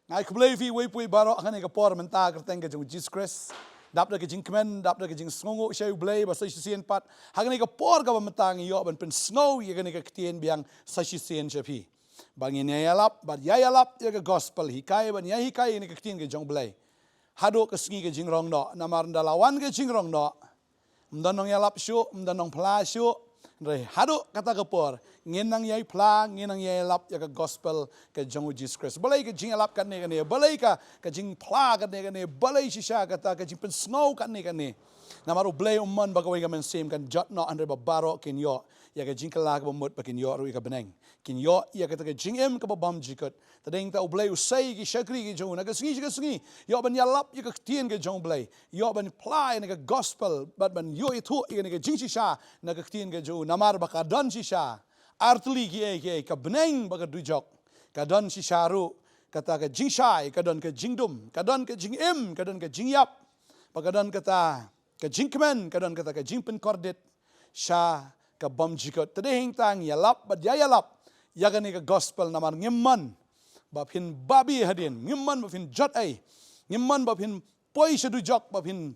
ngai khublei fi wei pui baro khane ka por man ta kerteng ka jong Jesus Christ dap da ka jing kmen dap da ka jing sngongo sheu blei ba sa sien pat hagane ka por ka ba matang yo ban pen snow ye gane ka ktien biang sa sien chapi bangin ya yalap ba ya yalap ye ka gospel hikai ban ya hikai ni ka ktien ka jong blei hado ka sngi ka jing rong no namar dalawan ka jing rong no mdanong yalap shu mdanong pla shu re hado kata ka por ngenang yai pla ngenang yai lap ya ka gospel ka jong Jesus Christ balai ka jing lap kan ne ka ne balai ka jing pla kan ne ka ne balai shisha kata ka jing pen snow kan ne ka ne namaru blai umman bagawai ka men sem kan jot no andre babaro kin yo ya ka jing kala ka mut pakin yo ru ka beneng kin yo ya ka jing em ka bam jikot tadeng ta blai usai ki shakri ki jong na ka sngi yo ban ya lap ya ka tien ka jong blai yo ban pla ne ka gospel but ban yo itu ya ka jing shisha na ka tien ka jong namar ba ka don shisha artli ki ka beneng ba ka dujok ka don shisha ru kata ka jing shai ka don ka jing dum ka don ka jing em ka don ka jing yap ba ka don kata ka jing kmen ka don kata ka jing pen kordet sha ka bam jikot tadeng tang ya lap ba ya lap ya ka ne ka gospel namar ngimman ba phin babi hadin ngimman ba phin jot ai ngimman ba phin poi shadu jok ba phin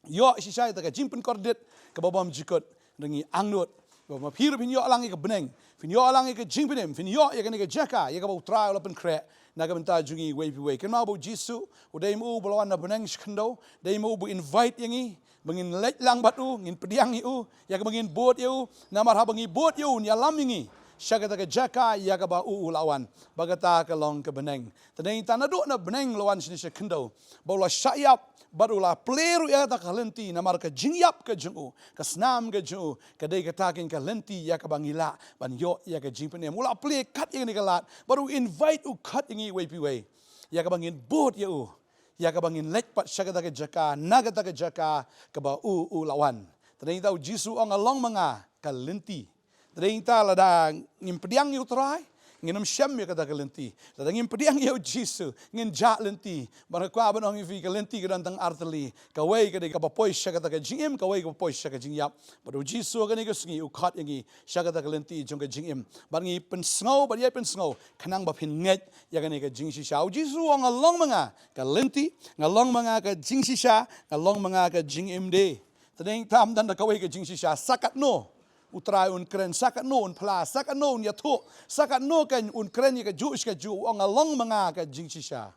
yo shisha ta ka jing pen kordet ka bam jikot rengi angnut ba phir phin yo alang ka beneng phin yo alang ka jing penem phin yo ya ka ne ka jaka ya ka ba try pen kre na ka benta jungi we kan ma bo jisu udai mu bolawan na beneng skendo dai mu bu invite yangi bangin let lang batu ngin pediang yu ya ka bangin bot yu namar ha bangi bot yu nya lam yangi syagata ka jaka ya ka ba lawan bagata ka long ka beneng tadeng tanado na beneng lawan sini skendo bola syayap barula pleru ya ta kalenti namar ka jingyap ka jungu ka snam ka jungu ka dei ka takin ka lenti ya ka bangila ban yo ya ka jingpenem ula ple kat yang ni kalat baru invite u kat ingi we piwe ya ka bangin bot ya u ya ka bangin let pat syagata ka jaka nagata ka jaka ka ba lawan tadeng tau jisu ang along mga ka lenti tadeng ta lada ngimpediang yu try nginam syam ya kata kalenti tadang impediang yo jisu ngin ja lenti barakwa banong ifi kalenti kadantang arteli kawai ka de ka poi syakata ka jingim kawai ka poi syaka jingyap baru jisu ka ni ka sngi ukhat yangi syakata kalenti jong ka jingim bangi pen snow ba ye pen snow kanang ba phin nget ya ka ni ka jing shisha jisu ang along mga kalenti ngalong mga ka jing shisha ngalong mga ka jingim de tadeng tam dan kawai ka jing shisha sakat no utrai kren sakat no pla sakat no ya thu sakat no kan kren ka ju ka ju ang along mga ka jing shisha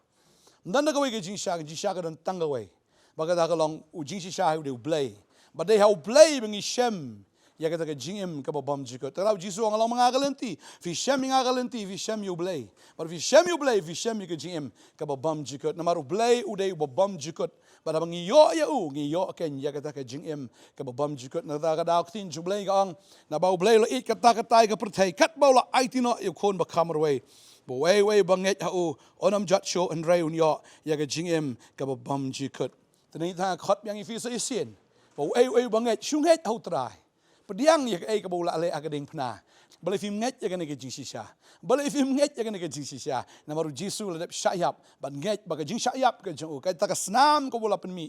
dan da kawai ka jing shisha ka dan tangawai baga da ka long u jing shisha hu de blay but they how blay bangi shem ya ka ka jingim ka bam jiko tara jisu ang along mga kalenti fi shem nga kalenti fi shem yu blay but fi shem yu blay fi shem ka jingim ka bam jiko na maru blay u de bam jiko but abang iyo ya u ngiyo ken ya kata ka jingim ka bam jikot na da ka daw tin jublay ka ang na baw blay lo it kata katay ka pertay kat baw la ai tino yu kon ba kamar way bo way banget ha u onam jat show and ray un yo ya ka jingim ka bam jikot tani ta khot yang ifi sa isien bo way banget shunget hau trai pediang ya ka baw la ale akading pna balai fim nget ya kan ke jing shisha balai fim nget ya kan ke jing shisha na maru jisu ladap syayap ban nget baga jing syayap ke jong ka ta ka snam ko bola pen mi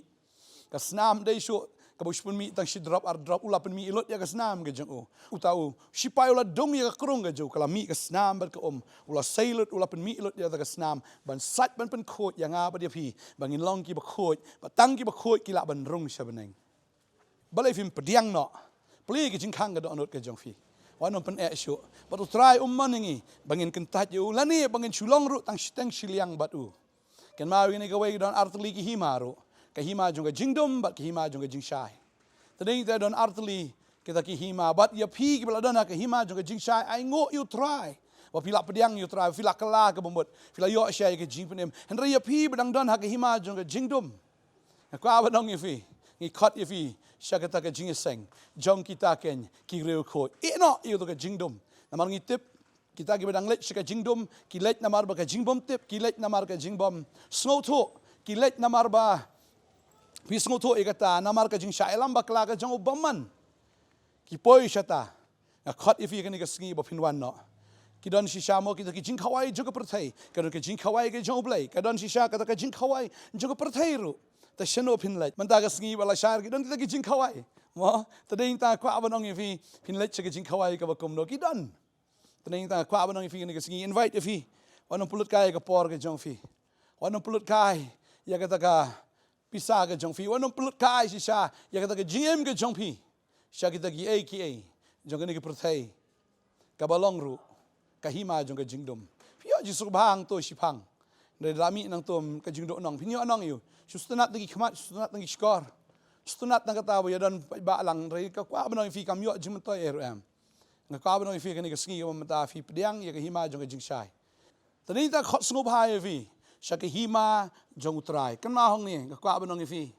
ka snam dei shu ka bus pen mi tang shi drop ula pen mi ilot ya ka snam ke jong u tau shipai ula dong ya ka krung ke jong kala mi ka snam ber ka ula sailot ula pen mi ilot ya ta ka snam ban sat ban pen khot ya nga ba dia pi bangin long ki ba khot ba tang ki ba khot ki la ban rung sha beneng balai fim pediang no pli ke jing khang ga do anot ke jong fi wano pen esyo batu try manengi bangin kentat yu lani bangin Shillong ru tang Shillong batu ken ma wi ni ka wei don artli ki himaru ka hima jong ka jingdom bat ki hima jong ka jingshai tadeng ta don artli kita ki hima bat ya pi ki bala don ka hima jong ka jingshai ai ngo you try wa pila pediang you try pila kala ka bombot pila yo syai ka jingpenem henra ya pi bedang don ha ka hima jong ka jingdom ka ba dong ifi ngi khat ifi syakata ka jingiseng jong kita ken ki reu ko ino yu to ka jingdom namar ngitip kita ki bedang let syaka jingdom ki let namar ba ka jingbom tip ki let namar ka jingbom snow to ki let namar ba pi snow to ikata namar ka jing shailam ba kla ka jong obamman ki poi shata na khat ifi ka ni ka sngi ba pinwan no ki don shisha mo ki jing khawai jong ka perthai ka jing khawai ka jong blai ka don shisha ka jing khawai jong ka perthai ru ta shano pinlet man ta ka sngi bala shar ki don kita ki jing khawai mo ta ding ta kwa banong ifi pinlet ki jing khawai ka bakom no ki don ta ding ta kwa banong ifi ni ka sngi invite ifi wanong pulut kai ka por ka jong fi Wanong pelut kai, ya kata ka pisah ke jong fi. Wanong pelut kai si sha, ya kata ka jingim ke jong pi. Sha kita ki ai, jong kini ke pertai. Kabalong ru, kahima jong ke jingdom. Pio jisu bang to sipang. Dari rami nang tom ke jingdom nong. Pinyo anong yu. Sustenat lagi kemat, sustenat lagi skor. Sustenat nang kata ya dan balang dari ka kwa benong fi kam yo jim to em. Nga kwa benong fi kini ke sengi yo mata fi pediang ya kahima jong ke jing shai. Tadi ta khot sngop hai fi. Sha kahima jong utrai. Kan ma hong ni ka kwa benong fi.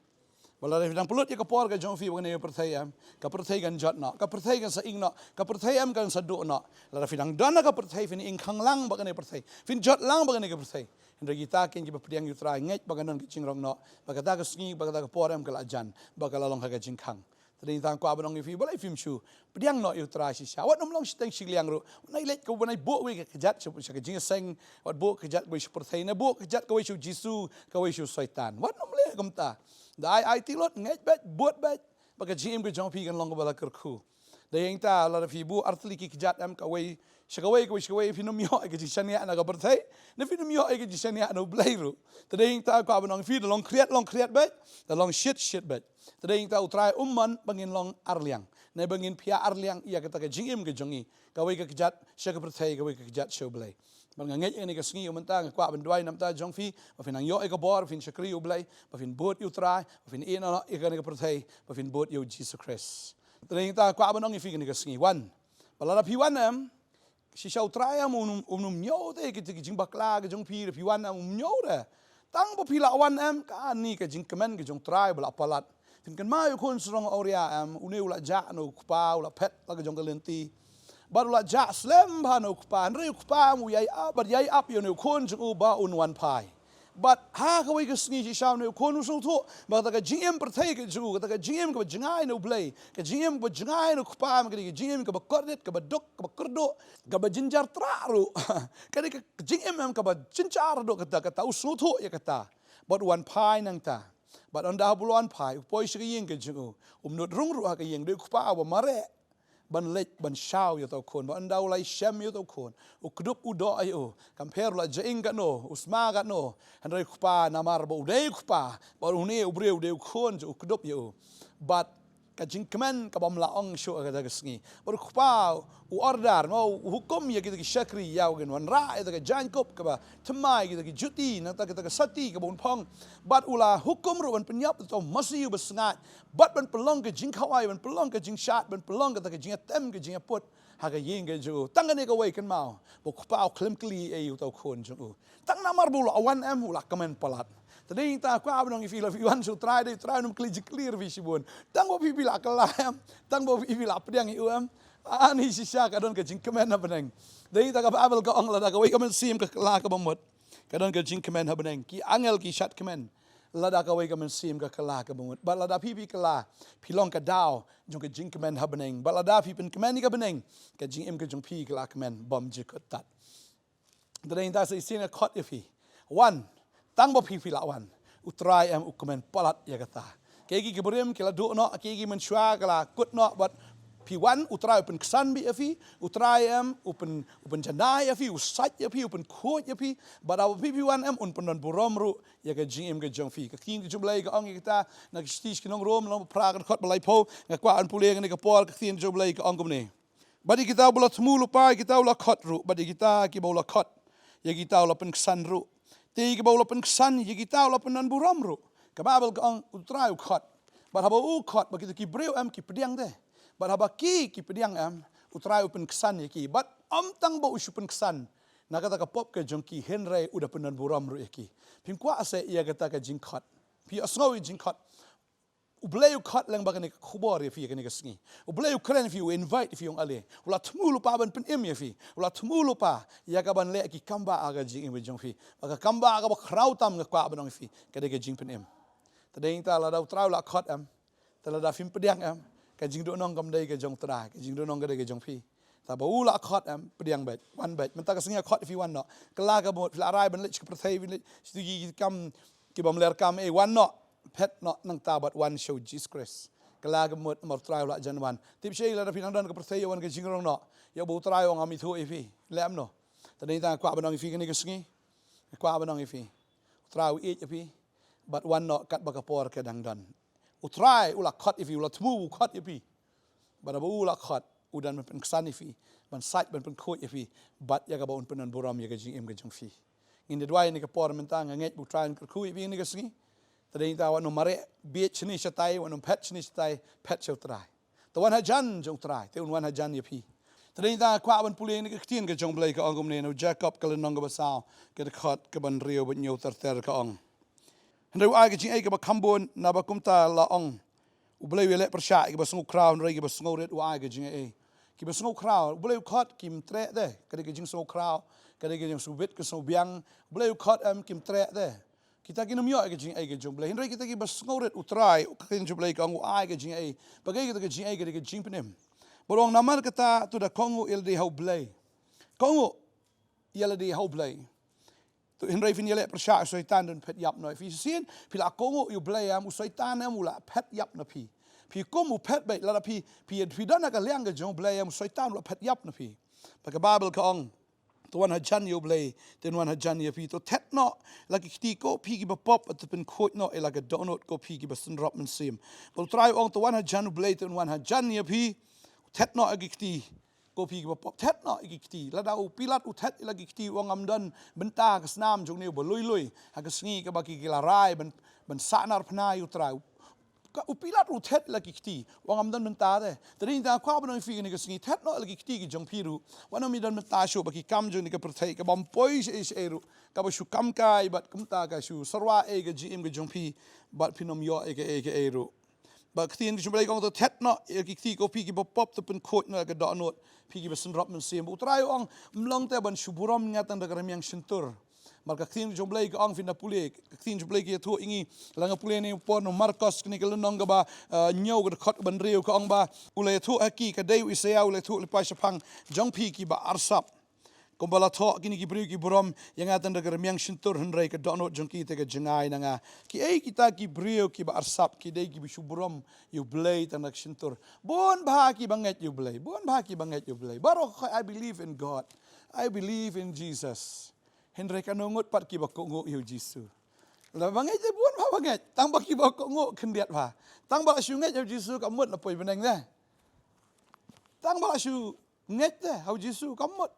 Wala rin ang pulut ya kapor ka jong fi wag na perthayam ka perthayan jot na ka perthayan sa ing na ka perthayam kan sa do na la finang dana ka perthay fin ing khang lang ba ka perthay fin jot lang ba ka perthay hindi kita kin giba pediang yutra nget ba kanon ki chingrong no ba ka ta ka sngi ba ka ta ka poram ka lajan ba ka lalong ka jing khang tadi ta ko abanong fi balai film shu pediang no yutra si sha wat nom long steng sigliang ru nai let ko banai bo we ka jat sa ka jing seng wat bo ka jat ko shu perthay na bo ka jat ka we shu jisu ka we shu saitan wat nom le kamta Dai tilot nget bet buat bet baka jim ke jong pi kan long bala kerku. Dai yang ta la fi bu artli ki jat am ka wei shakawei finum yo ke jishania na ka berthai na finum yo ke jishania no blairu. Dai yang ta ka banong fi long kriat bet the long shit bet. Dai yang ta utrai umman bangin long arliang. Na bangin pia arliang ia kata ke jim ke jongi ka wei ke jat shaka berthai ka wei ke jat show blai. Bang nget ini ke sengi umenta kwa benduai namta jong fi ba fin ang yo e ka bor fin shakri ublai ba fin bot utrai ba fin ina e ka ne ka perthai ba fin bot yo Jesus Christ tring ta kwa banong fi ke sengi wan balala pi wan am si shau trai am num nyo te ke jing bakla ke jong pi pi wan am nyo de tang ba pi la wan am ka ni ke jing kemen ke jong trai bala palat fin kan ma yo kon strong oria am une ula ja no kupa ula pet la ke jong kalenti baru la ja slem ba no kupa nri kupa mu yai up yo no kon jung ba un wan pai but ha ka we ka sngi ji shau no kon so to ba ta ka gm perthai ke ju ka ta ka gm ka jingai no play ka gm ka jingai no kupa ma ka gm ka ba kordet ka ba dok ka ba kerdo ka ba jinjar traru ka ka gm ka ba jinjar do ka ta usu to ya ka ta but wan pai nang ta but anda buluan pai poi shi yeng ke ju not rung ru ha ka yeng de kupa ba mare ban lek ban shau yo to kon ban dau lai shem yo to kon u kdup u do ayo compare la jaing ga no usma ga no handai kupa na mar bo de kupa ba une u breu de kon u kdup yo but ka jing kemen ka bam la ong sho ga ga sngi bar kupa u order no hukum ya ki shakri ya gen wan ra ga jankop ka ba tmai ki juti na ta ka sati ka bon phong but ula hukum ru ban penyap to masi u besngat but ban pelong ke jing khawai ban pelong ke jing shat ban pelong ka jing tem ke jing put ha ga yeng ge ju tang ne ka wei kan mau bo kupa klim kli e u to kon ju tang na mar bu la wan am ula kamen palat tadi ta ko abnong if you want to try num clear vision tang bo pipi la kalam tang bo pipi la pediang i am ani si sha ka don ka jing kemen na beneng dei ta ka abel ka ong la da ka wei ka men sim ka la ka bomot ka don ka jing kemen ha beneng ki angel ki shat kemen la da ka wei ka men sim ka la ka bomot ba la da pipi ka la pilong ka dao jong ka jing kemen ha beneng ba la da pi pen kemen ni ka beneng ka jing em ka jong pi ka la kemen bom ji ka tat dei ta se sin a khot ifi one tang bo pipi lawan utrai am ukumen palat ya kata kegi gebrem kila do no kegi men shwa kala kut no but pi1 utrai open ksan bi afi utrai am open janai afi usat ya pi open khot ya pi but our pi1 am un penon burom ru ya ka gm ka jong fi ka king ka jublai ka ong kita na stis kinong rom long pra ka khot balai po nga kwa an pule nga ka por ka tin jublai ka ong kumne badi kita bula tmulu pa kita ula khot ru badi kita ki bula khot ya kita ula pen ksan ru Ti ke bawla pen kesan ye kita la penan buram ru. Ka babel ka ang utrai khot. Ba haba u khot ba kita ki breu am ki pediang de. Ba haba ki pediang am utrai pen kesan ye ki. But am tang ba usu pen kesan. Na kata ka pop ke jong ki henry uda penan buram ru ye ki. Pim kwa ase ia kata ka jing khot. Pi asngawi jing khot. Ubleu khot lang ba ka ni khubor ye fi ka ni ka sngi. Ubleu kren fi invite fi yong ale. Ula tmulu pa ban pen em ye fi. Ula tmulu pa ya ka ban le ki kamba aga jing em jong fi. Ba kamba aga ba krautam nga kwa ban fi ka de ka jing pen em. Tadeng ta la da trau la khot am. Ta la da fim pediang am. Ka jing do nong kam dei ka jong tra. Ka jing do nong ka de ka jong fi. Ta ba ula khot am pediang bet. Wan bet. Men ta ka sngi khot fi wan no. Kala ka bot la rai ban le ka prthai vi stu gi kam ki bam ler kam e wan no. Pet not nang tabat one show Jesus Christ. Kalaga mot mar try la janwan. Tip shay la pinang dan ka perthaya wan ka jingrong no. Ya bu try ong ami thu ifi. Lem no. Tadi ta kwa banang ifi ni ka sngi. Kwa banang ifi. trau eat yapi but one not kat bakapor ke dang dan utrai ula khot ifi ula tmu khot yapi but abu ula khot udan pen ksan ifi ban site ban pen khot yapi but ya ka baun penan buram ya ka jingim ka jong fi in the dwai ni ka por mentang nget bu trai ka khu ifi ni ka singi tading ta wan mare beach ni shatai wan pet ni shatai pet chau trai the one hajan jong trai te un one hajan yapi tading ta kwa ban puli ni ka tien ka jong blai ka ongom ne no jacob ka lenong ka basao ka khot ka ban rio ban nyo ter ka ong Hendai ai ke jing ai ke ba kambon na ba kumta la ong ublei wele persha ke ba sungu crown rei ke ba sungu ret ai ke jing ai ke ba sungu crown ublei khot kim tre de ke jing sungu crown ke jing subit ke sungu biang ublei khot kim tre de kita ki nom yo ke jing ai ke jong blei hendai kita ki ba sungu ret utrai ke jing blei ka ong ai ke jing ai ba ke jing ai ke jing penem borong namar kata tu da kongu il di hau blei kongu il di hau blei tu Henry fin yele persya syaitan dan pet yap no fi sin pila kongo yu blayam syaitan am ula pet yap na pi komu pet bai la pi dana ka liang ga jong blayam syaitan ula pet yap na pi pa bible ka ong tu wan hajan yu blay ten wan hajan ya pi to tet no lagi kti ko pi ki ba pop at pen khot no ela ga donut ko pi ki ba sun rop men sim bol try ong tu wan hajan blay ten wan hajan ya pi tet no agi kti kopi ke pop tet no ikiti la da pilat utet lagi kiti wang amdan benta ke snam jong ne bolui ha ke sngi ke baki ke larai ben sanar pna utra ka upilat utet lagi kiti wang amdan benta de tadi ta kwa ban fi ke sngi tet no lagi kiti ke jong piru wana mi dan benta sho baki kam jong ne ke perthai ke bam poi is eru ka ba shu kam kai bat kumta ka shu sarwa e ke gm ke jong pi bat pinom yo e ke eru ba ktiin ke blai kong to tet no e ki ko pi ki pop to pen khot na ka da not pi ki besen rop men sem utrai ong mlong te ban shuburam ngatan da garamiang shintur mar ka ktiin ke blai ka ong fin na pule ktiin ke blai ki to ingi langa pule ni por no marcos ni ke nong ga ba nyau ga khot ban reu ka ong ba ule to aki ka dei isaya ule to le pa shapang jong pi ki ba arsap kumbala tho kini ki brio ki buram yang atan da garamiang shintur hendrai ka donot jongki te ka jengai nanga ki ei kita ki brio ki ba arsap ki dei ki bisu buram you blay tan shintur bon bha ki banget you blay baro I believe in God, I believe in Jesus hendrai ka nongot pat ki ba kongo you Jesus la banget je bon bha banget tang ba ki ba kongo kendiat bha tang ba shu nget you Jesus ka mut na poi beneng de tang ba shu nget de how Jesus ka mut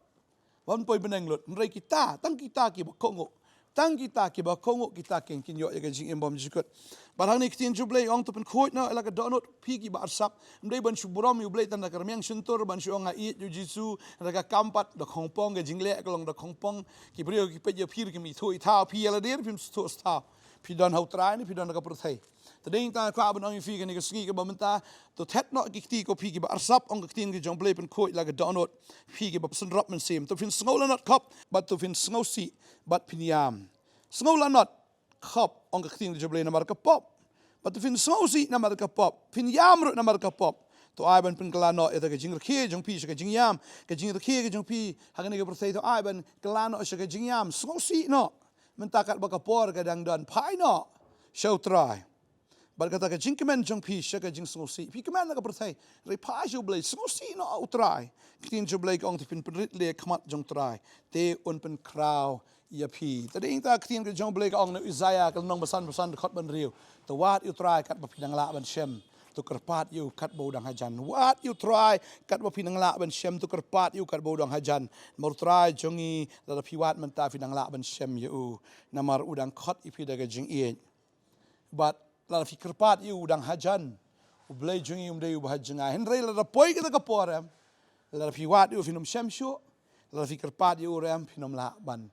wan poi beneng lut nrai kita tang kita ki ba kongo kita ken kin yo ga jing embom jikot barang ni kitin jublei ong to pen khoi na la ga donot pi ki ba arsap ndai ban shu buram yu blei tan da karmiang suntur ban shu nga i yu jisu ra ga kampat da khongpong ga jingle ka long da khongpong ki brio ki pe ye phir ki mi thoi tha pi la der pim sto sta pi don hau trai ni pi don ka prothai tading ta kwa ban ong fi ga ni ga ski ga bamenta to tet no ki kti ko pi ki ba arsap ong ga kitin ki jong blei pen khoi la ga donot pi ki ba sun rop men sim to fin sngola not kop but to fin sngosi but piniam sngola not kop ong ka kitin ki jong blei na mar ka pop but to fin sngosi na mar ka pop piniam ro na mar ka pop to ai ban pen klano eta ka jing rkhe jong pi ka jing yam ka jing rkhe ka jong pi ha ga ni ga prothai to ai ban klano ka jing yam sngosi no mentakat ba ka por ka dang don pai no show try bar kata ka jingkemen jong pi shaka jing sngosi pi kemen la ka perthai ri pa ju blai sngosi no utrai kitin ju blai ong tipin prit le khmat jong trai te un pen kraw ya pi tading ta kitin ka jong blai ong na Isaiah ka nong basan khot ban riu to wat utrai kat ba pinang la ban shem to kerpat you kat bo dang hajan wat you try kat ba pinang la ban shem to kerpat you kat bo dang hajan mor try jongi la pi wat man ta pinang la ban shem you namar udang khot ipi daga jing ien but la fikir pat yu dang hajan ublay jungi umde yu bahajanga henry la poi kita ka poram la fi wat yu finum shamshu la fikir pat yu ram finum la ban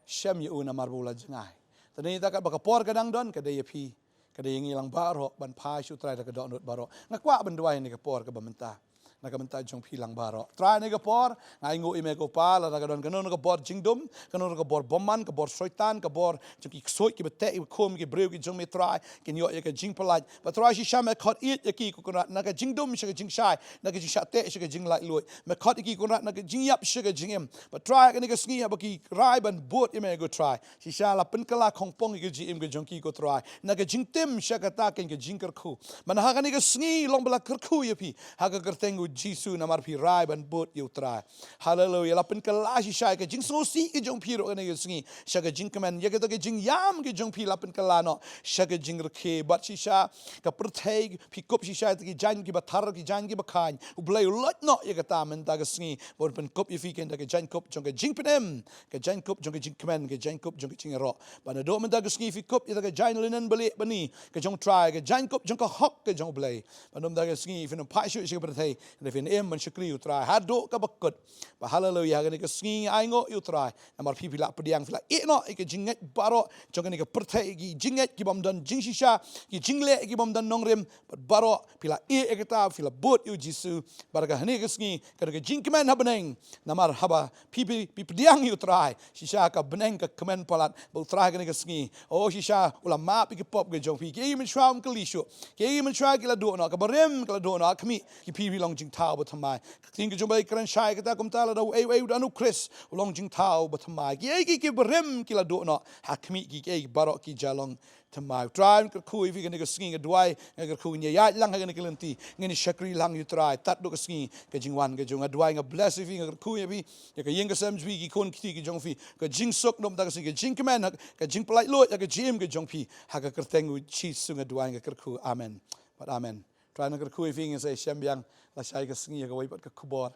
sham yu na marbula jangai tani ta ka por ka dang don ka de pi ka de ngilang baro ban pa shu trai ka donut baro ngakwa ban duai ni ka por ka bamenta nakamenta jong pilang baro try ni ka por ngai ngo ime ko pa la ka don kanon ka bor jingdum kanon ka bor bomman ka bor soitan ka bor ki soi ki bete ki khom ki breu ki jong me try kin yo ka jing palaj but try shi shame khot it ki ko na ka jingdum shi ka jing shai na ka jing shate shi ka jing lai loi me khot ki ko na ka jing yap shi ka jing em but try ka ni ka sngi ba ki rai ban bot ime go try shi sha la pen kala khong pong ki ji im ka jong ki ko try na ka jing tem shi ka ta ken ka jing kar khu man ha ka ni ka sngi long bala kar khu ye pi ha ka kar tengu Jisu namar pi rai ban bot yu trai. Hallelujah. Lapen kala si shai ke jing so si ke jong pi ro ne singi. Sha ke jing kemen ye ke to ke jing yam ke jong pi lapen kala no. Sha ke jing rke bat si sha ka perteg pi kop si sha ke jan ki batar ki jan ki bakhan. U blai lot no ye ke ta men ta ke singi. Bor pen kop ye fi ke ke jan kop jong ke jing penem. Ke jan kop jong ke jing kemen ke jan kop jong ke jing ro. Ban do men ta ke singi fi kop ye ke jan linen beli bani ke jong try ke jan kop jong ke hok ke jong blai. Ban do men ta ke singi fi no pa shu si ke perteg. Ne fi em man shukri utrai. Hado ka bakut. Ba hallelujah ke singi ai ngo utrai. Namar pi la pediang fi la e no ke jinget baro jong ke perteg ki jinget ki bom dan jing shisha ki jingle ki bom dan Nongkhryiem baro pila e ke ta fi la bot yu Jisu barga hne ke singi ke jing kemen habeneng namar haba pi pediang utrai. Shisha ka beneng ke kemen palat bo trai ke singi. Oh shisha ula ma pi ke pop ke jong pi ke men shram ke lisho ke men shra ke la do no ka barem ke la do no kami ki pi long jing tao bo thamai ting ke jong bai kran shai ke ta kum ta la do e anu Chris long jing tao bo thamai ke barem ke la do no ha kami ki baro ki jalong thamai try ke kui fi ke singi ke duai ke kui nya ya lang ke lenti ngeni shakri lang you try tat do ke singi ke jingwan ke jong duai nga bless fi ke kui fi ke yeng ke sam fi ki kon ki ke jong fi ke jing sok nom ta ke singi ke jing kemen ke jing plai lo ke jim ke jong fi ha ke kerteng chi sunga duai ke ku amen but amen try na ke kui fi nge se shem yang la shai ke singi ke wai pat ke Khubor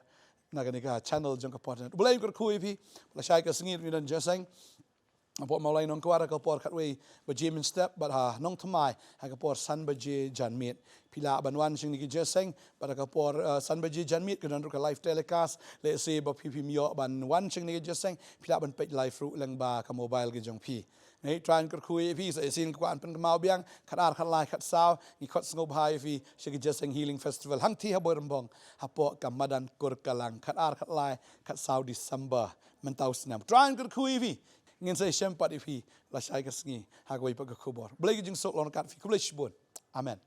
na ke channel jong ke Potternet boleh ke kui fi la shai ke singi ni dan jasang Apo maulai nong kuara ka por katwe ba Jim step but ha Nongthymmai ha ka por san ba je janmit pila banwan sing ni jeseng pada ka por san ba je janmit ke ka live telecast le se ba pi myo ban wan sing ni jeseng pila ban pet live ru lang ba ka mobile ke jong pi nei tran ka khui pi se sin kwan pen mau biang khat khat lai khat saw ni khot sngop hai fi se ke jeseng healing festival hang thi ha borbong ha po ka madan kur kalang khat lai khat saw December mentau snam tran ka khui fi ngin say shem pat ifi la shai ka singi ha ko ipa ka Khubor blai jing sok lon kat fi kublish bon amen